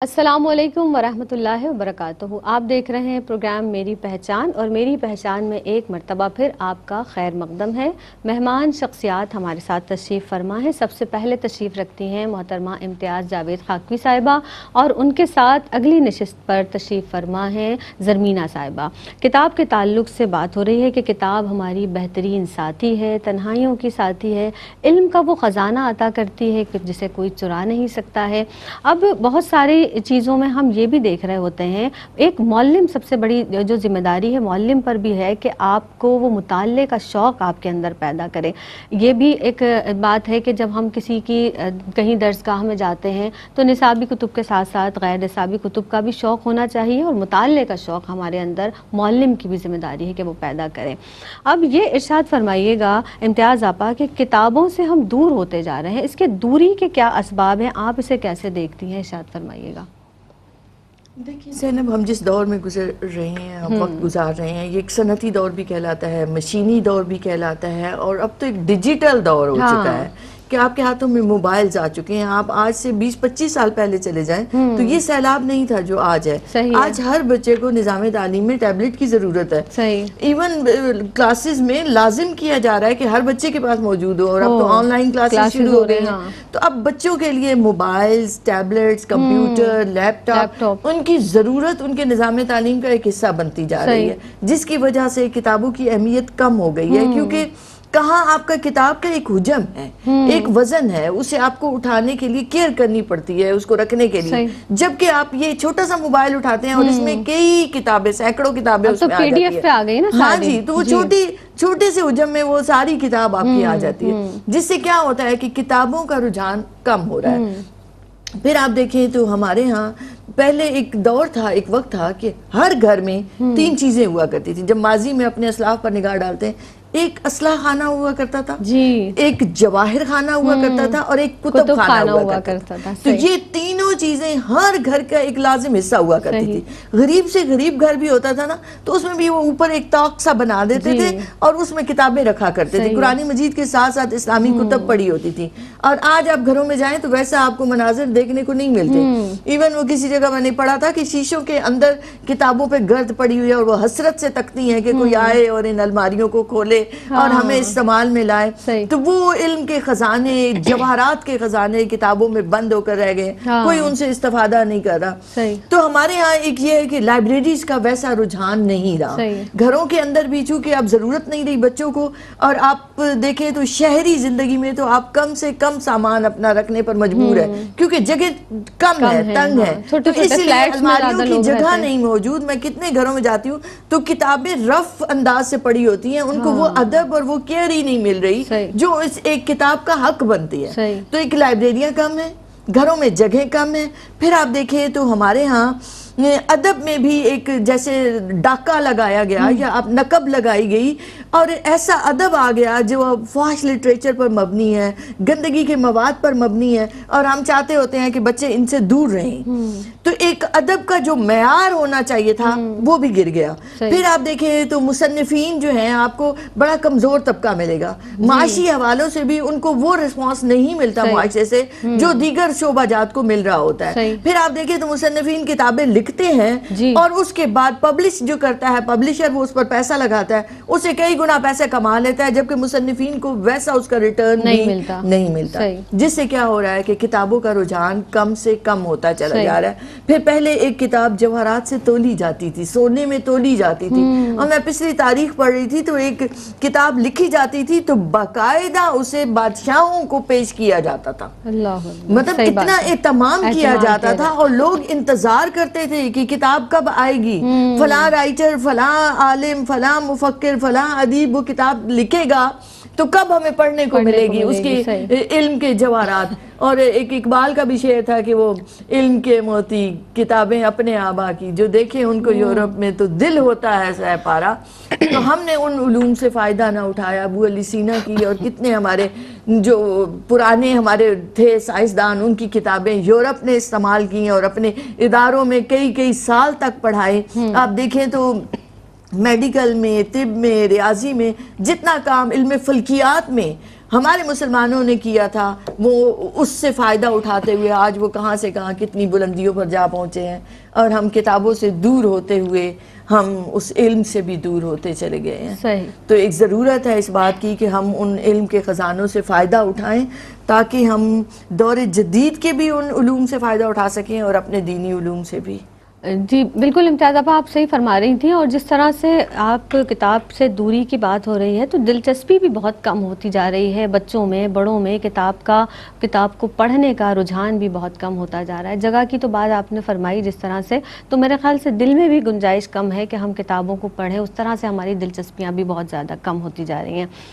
السلام علیکم ورحمۃ اللہ وبرکاتہ۔ آپ دیکھ رہے ہیں پروگرام میری پہچان، اور میری پہچان میں ایک مرتبہ پھر آپ کا خیر مقدم ہے۔ مہمان شخصیات ہمارے ساتھ تشریف فرما ہے۔ سب سے پہلے تشریف رکھتی ہیں محترمہ امتیاز جاوید خاکوی صاحبہ، اور ان کے ساتھ اگلی نشست پر تشریف فرما ہے زرمینہ صاحبہ۔ کتاب کے تعلق سے بات ہو رہی ہے کہ کتاب ہماری بہترین ساتھی ہے، تنہائیوں کی ساتھی ہے، علم کا وہ خزانہ عطا کرتی ہے کہ جسے کوئی چرا نہیں سکتا ہے۔ اب بہت ساری چیزوں میں ہم یہ بھی دیکھ رہے ہوتے ہیں، ایک معلم سب سے بڑی جو ذمہ داری ہے معلم پر بھی ہے کہ آپ کو وہ مطالعے کا شوق آپ کے اندر پیدا کرے۔ یہ بھی ایک بات ہے کہ جب ہم کسی کی کہیں درسگاہ میں جاتے ہیں تو نصابی کتب کے ساتھ ساتھ غیر نصابی کتب کا بھی شوق ہونا چاہیے، اور مطالعے کا شوق ہمارے اندر معلم کی بھی ذمہ داری ہے کہ وہ پیدا کرے۔ اب یہ ارشاد فرمائیے گا امتیاز آپا کہ کتابوں سے ہم دور ہوتے جا رہے ہیں، اس کے دوری کے کیا اسباب ہیں، آپ اسے کیسے دیکھتی ہیں، ارشاد فرمائیے گا۔ دیکھیے زینب، ہم جس دور میں گزر رہے ہیں، ہم وقت گزار رہے ہیں، یہ ایک صنعتی دور بھی کہلاتا ہے، مشینی دور بھی کہلاتا ہے، اور اب تو ایک ڈیجیٹل دور ہو چکا ہے کہ آپ کے ہاتھوں میں موبائلز آ چکے ہیں۔ آپ آج سے 20-25 سال پہلے چلے جائیں تو یہ سیلاب نہیں تھا جو آج ہے۔ آج ہر بچے کو نظام تعلیم میں ٹیبلٹ کی ضرورت ہے، ایون کلاسز میں لازم کیا جا رہا ہے کہ ہر بچے کے پاس موجود ہو، اور اب تو آن لائن کلاسز شروع ہو رہے ہیں، تو اب بچوں کے لیے mobiles, tablets, computer, laptop ان کی ضرورت ان کے نظام تعلیم کا ایک حصہ بنتی جا رہی ہے، جس کی وجہ سے کتابوں کی اہمیت کم ہو گئی ہے، کیونکہ کہاں آپ کا کتاب کا ایک حجم ہے، ایک وزن ہے، اسے آپ کو اٹھانے کے لیے کیئر کرنی پڑتی ہے، اس کو رکھنے کے لیے، جبکہ آپ یہ چھوٹا سا موبائل اٹھاتے ہیں اور اس میں کئی کتابیں، سینکڑوں کتابیں اس میں آ جاتی ہیں۔ ہاں جی، تو وہ چھوٹے سے حجم میں وہ ساری کتاب آپ کی آ جاتی ہے، جس سے کیا ہوتا ہے کہ کتابوں کا رجحان کم ہو رہا ہے۔ پھر آپ دیکھیں تو ہمارے ہاں پہلے ایک دور تھا، ایک وقت تھا کہ ہر گھر میں 3 چیزیں ہوا کرتی تھی۔ جب ماضی میں اپنے اسلاف پر نگاہ ڈالتے ہیں، ایک اسلحہ خانہ ہوا کرتا تھا، ایک جواہر خانہ ہوا کرتا تھا، اور ایک کتب خانہ ہوا کرتا تھا۔ تو یہ تینوں چیزیں ہر گھر کا ایک لازم حصہ ہوا کرتی تھی۔ غریب سے غریب گھر بھی ہوتا تھا نا، تو اس میں بھی وہ اوپر ایک طاق سا بنا دیتے تھے اور اس میں کتابیں رکھا کرتے تھے، قرآن مجید کے ساتھ ساتھ اسلامی کتب پڑھی ہوتی تھی۔ اور آج آپ گھروں میں جائیں تو ویسا آپ کو مناظر دیکھنے کو نہیں ملتے۔ ایون وہ کسی جگہ میں نے پڑھا تھا کہ شیشوں کے اندر کتابوں پہ گرد پڑی ہوئی ہے، اور وہ حسرت سے تکتی ہیں کہ کوئی آئے اور ان الماریوں کو کھولے اور ہمیں استعمال میں لائے۔ تو وہ علم کے خزانے، جواہرات کے خزانے کتابوں میں بند ہو کر رہ گئے، کوئی ان سے استفادہ نہیں کر رہا۔ تو ہمارے ہاں ایک یہ ہے کہ لائبریریز کا ویسا رجحان نہیں رہا، گھروں کے اندر بھی چونکہ اب ضرورت نہیں رہی بچوں کو، اور آپ دیکھیں تو شہری زندگی میں تو آپ کم سے کم سامان اپنا رکھنے پر مجبور ہے، کیونکہ جگہ کم ہے، تنگ ہے، تو اس لیے الماریوں کی جگہ نہیں موجود۔ میں کتنے گھروں میں جاتی ہوں تو کتابیں رف انداز سے پڑھی ہوتی ہیں، ان کو وہ ادب اور وہ کیئر ہی نہیں مل رہی جو اس ایک کتاب کا حق بنتی ہے۔ تو ایک لائبریریاں کم ہیں، گھروں میں جگہ کم ہے۔ پھر آپ دیکھیں تو ہمارے ہاں ادب میں بھی ایک جیسے ڈاکہ لگایا گیا یا نقب لگائی گئی، اور ایسا ادب آ گیا جو فحش لٹریچر پر مبنی ہے، گندگی کے مواد پر مبنی ہے، اور ہم چاہتے ہوتے ہیں کہ بچے ان سے دور رہیں۔ تو ایک ادب کا جو معیار ہونا چاہیے تھا وہ بھی گر گیا۔ پھر آپ دیکھیں تو مصنفین جو ہیں آپ کو بڑا کمزور طبقہ ملے گا، معاشی حوالوں سے بھی ان کو وہ رسپانس نہیں ملتا معاشرے سے جو دیگر شعبہ جات کو مل رہا ہوتا ہے۔ پھر آپ دیکھیں تو مصنفین کتابیں لکھتے ہیں اور اس کے بعد پبلش جو کرتا ہے پبلشر، وہ اس پر پیسہ لگاتا ہے، اسے کئی گنا پیسے کما لیتا ہے، جبکہ مصنفین کو ویسا اس کا ریٹرن نہیں ملتا، جس سے کیا ہو رہا ہے کہ کتابوں کا رجحان کم سے کم ہوتا چلا جا رہا ہے۔ پھر پہلے ایک کتاب جواہرات سے تولی جاتی تھی، سونے میں تولی جاتی تھی، اور میں پچھلی تاریخ پڑھ رہی تھی تو ایک کتاب لکھی جاتی تھی تو باقاعدہ اسے بادشاہوں کو پیش کیا جاتا تھا، مطلب اتنا اہتمام کیا جاتا تھا، اور لوگ انتظار کرتے تھے کہ کتاب کب آئے گی، فلاں رائٹر، فلاں عالم، فلاں مفکر، فلاں ادیب وہ کتاب لکھے گا تو کب ہمیں پڑھنے کو ملے گی اس کے علم کے جواہرات۔ اور ایک اقبال کا بھی شعر تھا کہ وہ علم کے موتی کتابیں اپنے آبا کی، جو دیکھیں ان کو یورپ میں تو دل ہوتا ہے سہ پارا۔ تو ہم نے ان علوم سے فائدہ نہ اٹھایا، ابو علی سینا کی اور کتنے ہمارے جو پرانے ہمارے تھے سائنسدان، ان کی کتابیں یورپ نے استعمال کی اور اپنے اداروں میں کئی سال تک پڑھائے۔ آپ دیکھیں تو میڈیکل میں، طب میں، ریاضی میں جتنا کام علم فلکیات میں ہمارے مسلمانوں نے کیا تھا، وہ اس سے فائدہ اٹھاتے ہوئے آج وہ کہاں سے کہاں کتنی بلندیوں پر جا پہنچے ہیں، اور ہم کتابوں سے دور ہوتے ہوئے ہم اس علم سے بھی دور ہوتے چلے گئے ہیں۔ صحیح۔ تو ایک ضرورت ہے اس بات کی کہ ہم ان علم کے خزانوں سے فائدہ اٹھائیں تاکہ ہم دور جدید کے بھی ان علوم سے فائدہ اٹھا سکیں اور اپنے دینی علوم سے بھی۔ جی بالکل امتیاز آپا، آپ صحیح فرما رہی تھیں، اور جس طرح سے آپ کتاب سے دوری کی بات ہو رہی ہے تو دلچسپی بھی بہت کم ہوتی جا رہی ہے بچوں میں، بڑوں میں، کتاب کو پڑھنے کا رجحان بھی بہت کم ہوتا جا رہا ہے۔ جگہ کی تو بات آپ نے فرمائی جس طرح سے، تو میرے خیال سے دل میں بھی گنجائش کم ہے کہ ہم کتابوں کو پڑھیں، اس طرح سے ہماری دلچسپیاں بھی بہت زیادہ کم ہوتی جا رہی ہیں۔